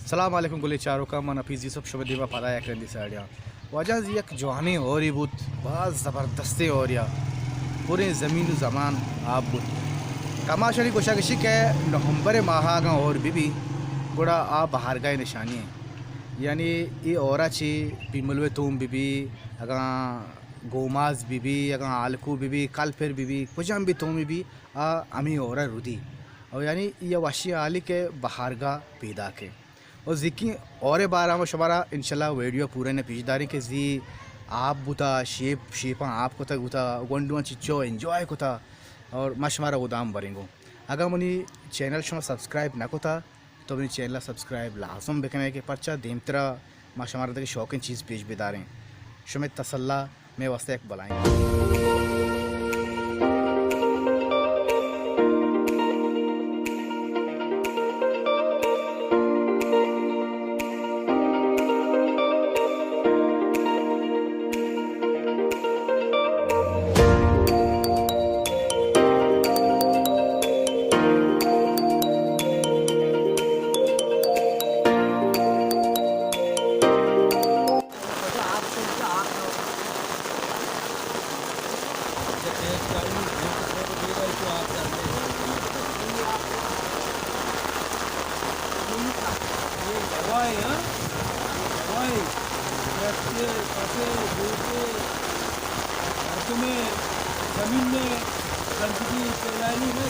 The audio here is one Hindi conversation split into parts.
सलाम अलैकुम गुले चारों का मन अपीजी सब शुभ देवा पता है करनी साड़ियाँ वजह जी एक जवानी हो रही बुत बहुत ज़बरदस्ती हो रही पूरे ज़मीन ज़मान आप बुत कमाशरी कोशाकशी के नवंबर माह का और भी गुड़ा आप बाहर गए निशानी है यानी ये और ची पिमलवे तुम बीबी अगा गोमाज बीबी अगा आलकू बीबी कालफेर बीबी कुछ भी तुम भी अमी और रुदी और यानी ये वाशी आली के बहारगा पैदा के और जिकी और बार हम शबारा इंशाल्लाह वीडियो पूरे ने पेशदारी के जी आप बुता शेपा आप को तक बुता वंडुआ चिच्चो एंजॉय को था और मशमारा उदाम बरेंगो अगर मुनी चैनल शो सब्सक्राइब ना को था तो अपनी चैनल सब्सक्राइब लाजम बेकने के पर्चा देमतरा माशामारा तक शौकीन चीज़ पेश बेदारें शुमित तसल्ला में वास्ते एक बुलाएँ जमीन में गंदगी फैलानी है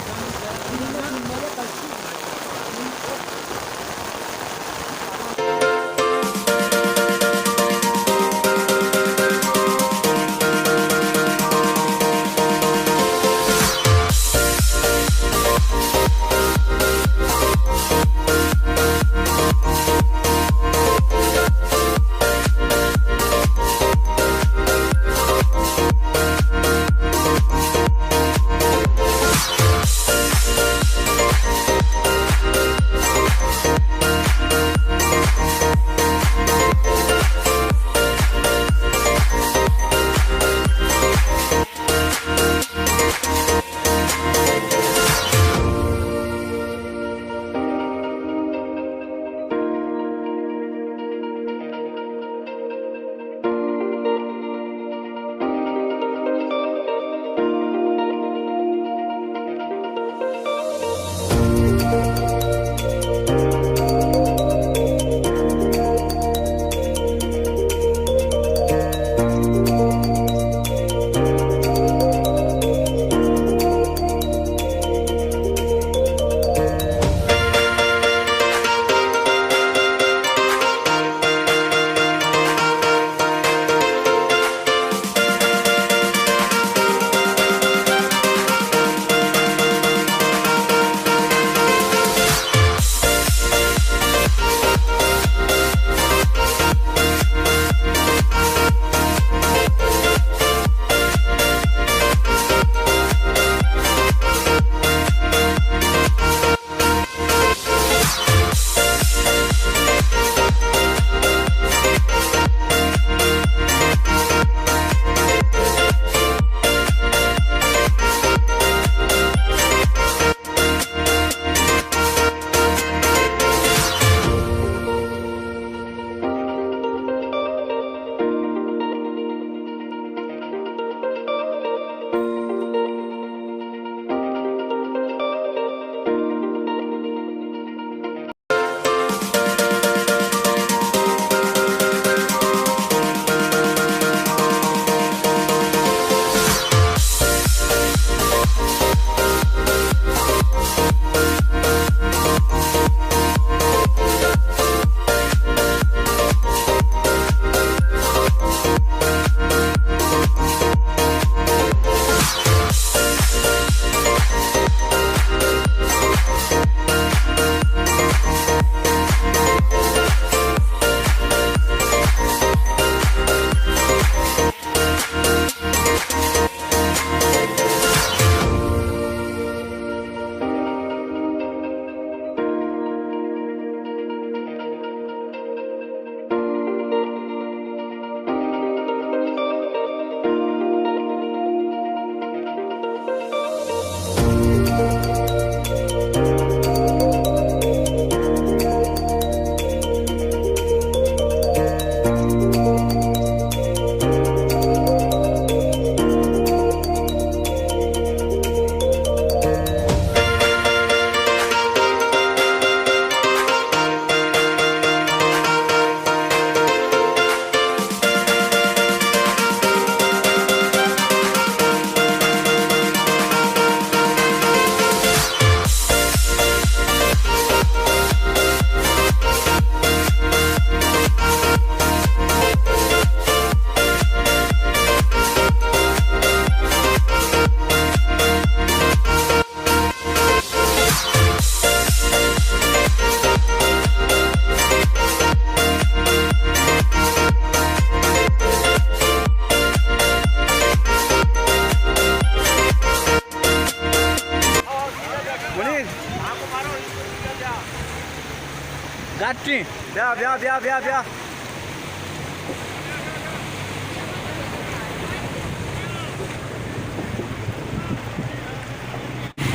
Gatti. Via.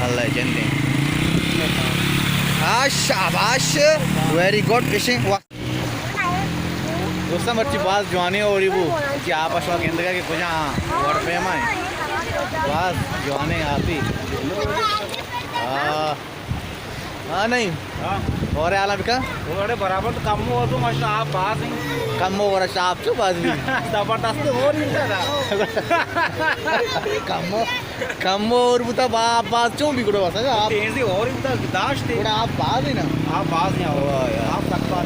Allah jende. शाबाश वेरी गुड फिशिंग दोस्तों मच्छी बात जवानी हो रही वो कि आप अशवा केंद्र का कि कुछ वर्ड पे हमारे बात जवानी आती हाँ नहीं और आलम का थोड़े बराबर तो कम हो तो माशा आप बात नहीं कम हो रहा आप क्यों बात भी जबरदस्ती हो रही है कम और बुता बात क्यों बिगड़ो बस आप तेजी और इधर दाश थे थोड़ा आप बात ही ना आप बात नहीं आओ यार आप सकता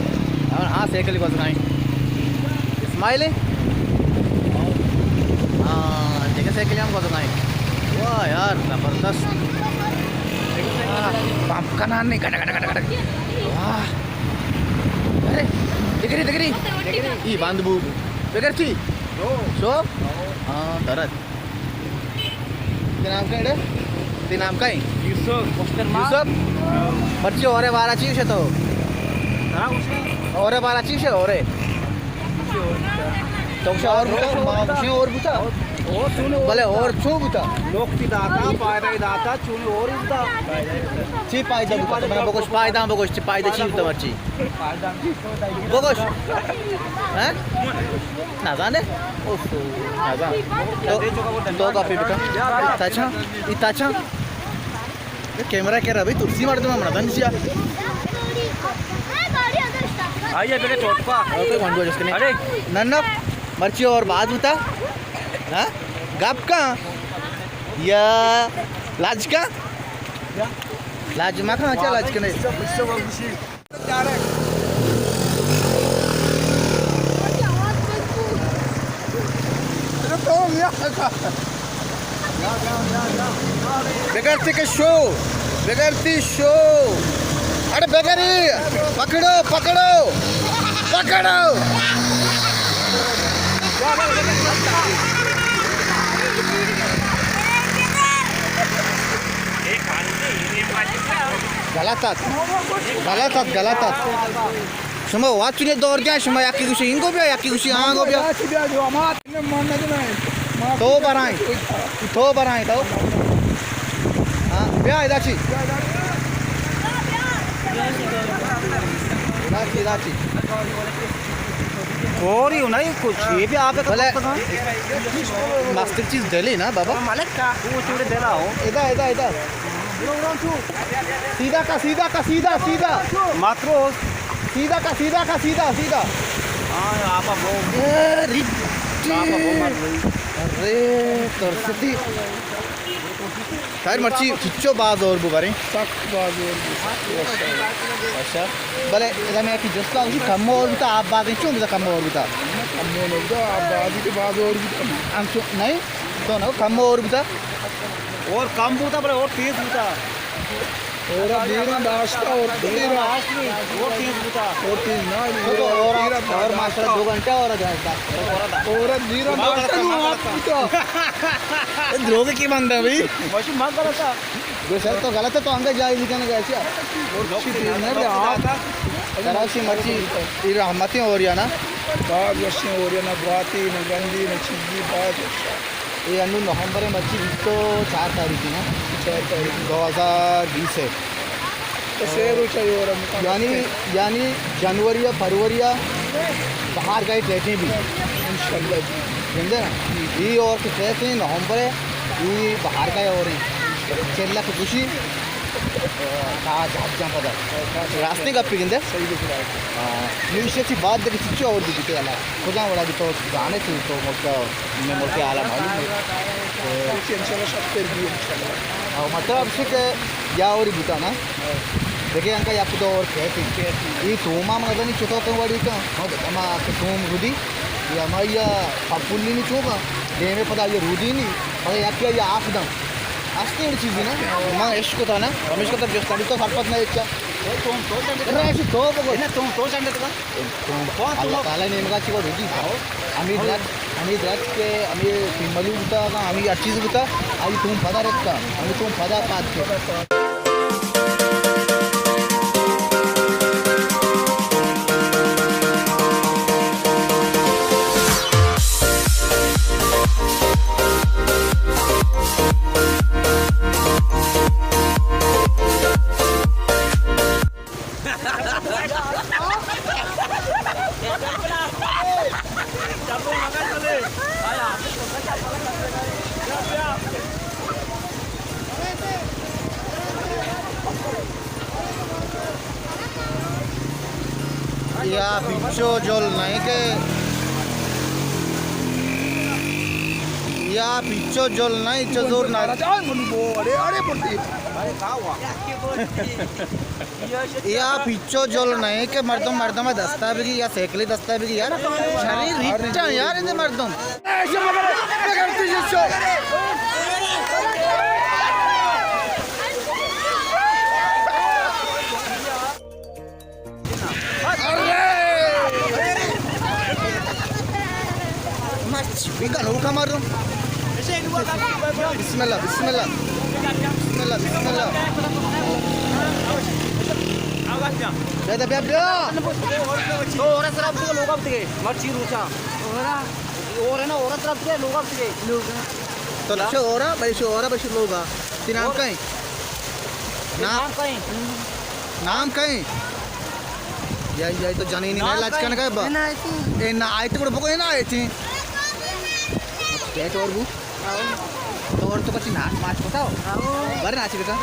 हाँ साइकिल बस नहीं स्माइल है हाँ देखा साइकिल हम बस नहीं वाह यार जबरदस्त पंप का नाम नहीं कट वाह अरे दिख रही ये बांध बू बगैर थी सो हाँ तरत नाम का नाम का ही यूसुफ बच्चे और 12 चीज है तो और 12 चीज है और तो और बुता भले और छो बुता लोक की दाता पायदा दाता चुने और इधर ची पायदा बुता मैं बगोश पायदा ची बुता मर्ची बगोश हैं ना जाने ओफो ना जान तो कॉफी बुता इताचा कैमरा कह रहा भाई तुलसी मार दो मैं धनसिया आइए बेटे चोटपा ओके वन गो जस्ट अरे नन्ना मर्ची और बाद बुता हाँ गप का या लाज का लाज मा कहाँ क्या लाज का नहीं बगैर के शो अरे बगैरी पकड़ो गलतात शमा वाचुने दौर क्या शमा याकी कुछ इंगो बिया याकी कुछ आंगो बिया तो बराई तो हाँ बिया इदाची और ही नहीं कुछ ये भी आप भले मास्टर चीज दिली ना बाबा मालिक का वो चूड़े देला हो इधर सीधा मात्रो सीधा हाँ आप वो अरे तरसती खैर मर्ची चिच्चो बाज और बुबारे अच्छा भले इधर मैं कि जस्ता उसी कम और भी था आप बात क्यों भी था कम और भी था नहीं तो ना कम और भी था और कम होता बड़े और तेज होता और नाश्ता और तेज होता और मास्टर 2 घंटे और जाता द्रोह की बंद है भाई मशीन मार करा था जो सर तो गलत है तो अंदर जाए लिखने गए क्या कराची मच्छी ये रहमतें हो रही है ना बात मशीन हो रही है ना बुआती ना गंदी ना चीज़ी बात ये अन्नू नवंबर में मच्छी तो 4 तारीख की ना 2020 है तो शेर चाहिए और यानी जनवरी या फरवरी या बाहर गए ट्रैकें भी इंशाल्लाह जी समझे ना ये और के ट्रैकें नवंबर है ये बाहर गए और चेल्ला की खुशी पता रास्ते का पिंदे सही दिख रहा है ಈ ವಿಷಯಕ್ಕೆ ಬಾದ್ ದಲ್ಲಿ ಚಿಚ್ಚು ಅವ್ರು ಬಿಟ್ಟಿದೆ ಅಲ್ಲ ಖುದಾ ಒಳಗೆ तो गाने थे तो मोटे आला मालूम इंशाल्लाह सब कर दिए इंशाल्लाह और मतलब से के या और बुता ना देखिए अंका या तो और कहते ये तोमा मदनी चुका को वाली का हम के तोम रुदी या मैया पपुल्ली नि चोका देमे पता ये रुदी नहीं और या क्या ये आपदा असली चीज ना मां इश्क था ना रमेश को तो जो स्टडी तो सरपत नहीं इच्छा राशि तो बगो ना तो चंदे तो अल्लाह ताला ने इनका चिको रुदी खाओ आम्ही द्राक्ष के आम्ही फिमली होता ना आम्ही अच्छी होता आई तुम पदा रखता आम्ही तुम पदा पात के या पिच्चो जोल नहीं के या पिच्चो जोल नहीं चजूर ना Jangan menunggu. Ada putih. या पिच्चो जोल नहीं के मर्दम मर्दम दस्ता भी या सेकली दस्ता भी यार शरीर रिचा यार इन्हें मर्दम Bika no kamar dong. Bismillah, bismillah. Bismillah, bismillah. Dah biar dia. orang serap tu loga betul, macam rusa. Orang serap tu loga betul. तो लक्ष्य हो रहा बैशु लोगा ती नाम कहीं नाम कहीं या तो जाने नहीं लाज करने का बा ए ना आए तो बको ना आए थी क्या तो और बु तो और तो कुछ नाच माच बताओ बारे नाच बेटा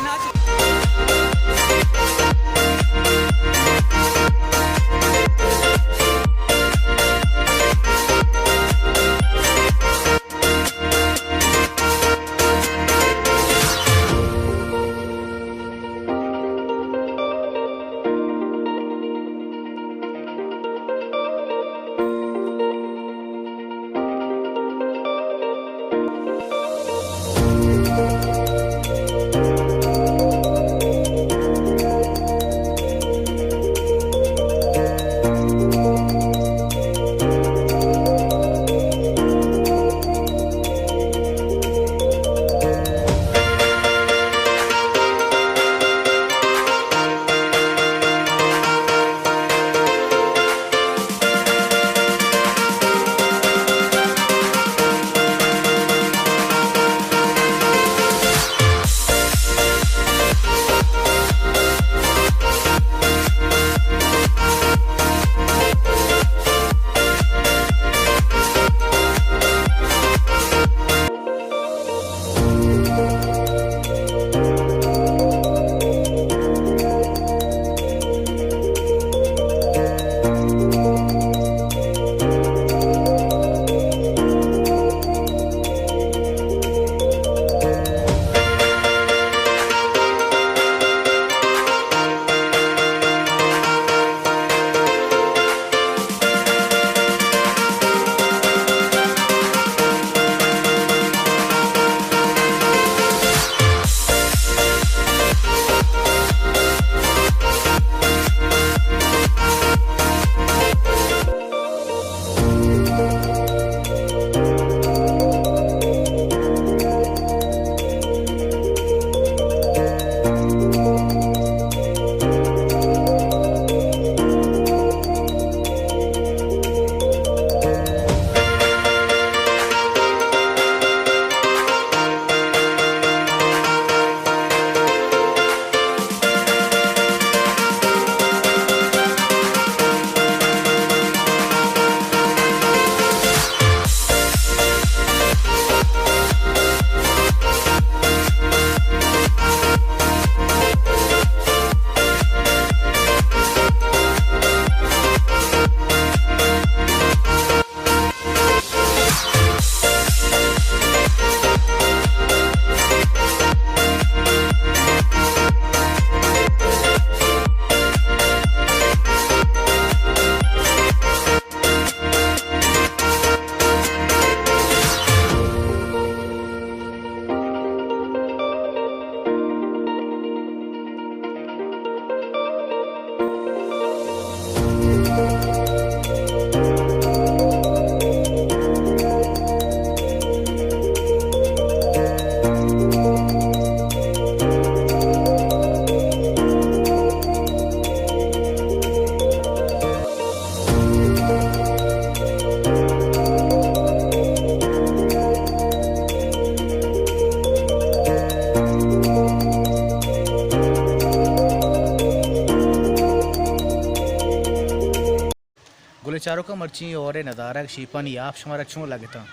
गुलेचारों का मर्ची और नज़ारा शीपन या आप शुमार अच्छों लगता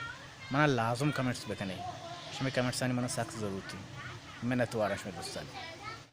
मना लाजम कमेंट्स बेकने शमे कमेंट्स आने मना सख्त ज़रूरत थी मैं न तो आरश में दोस्तानी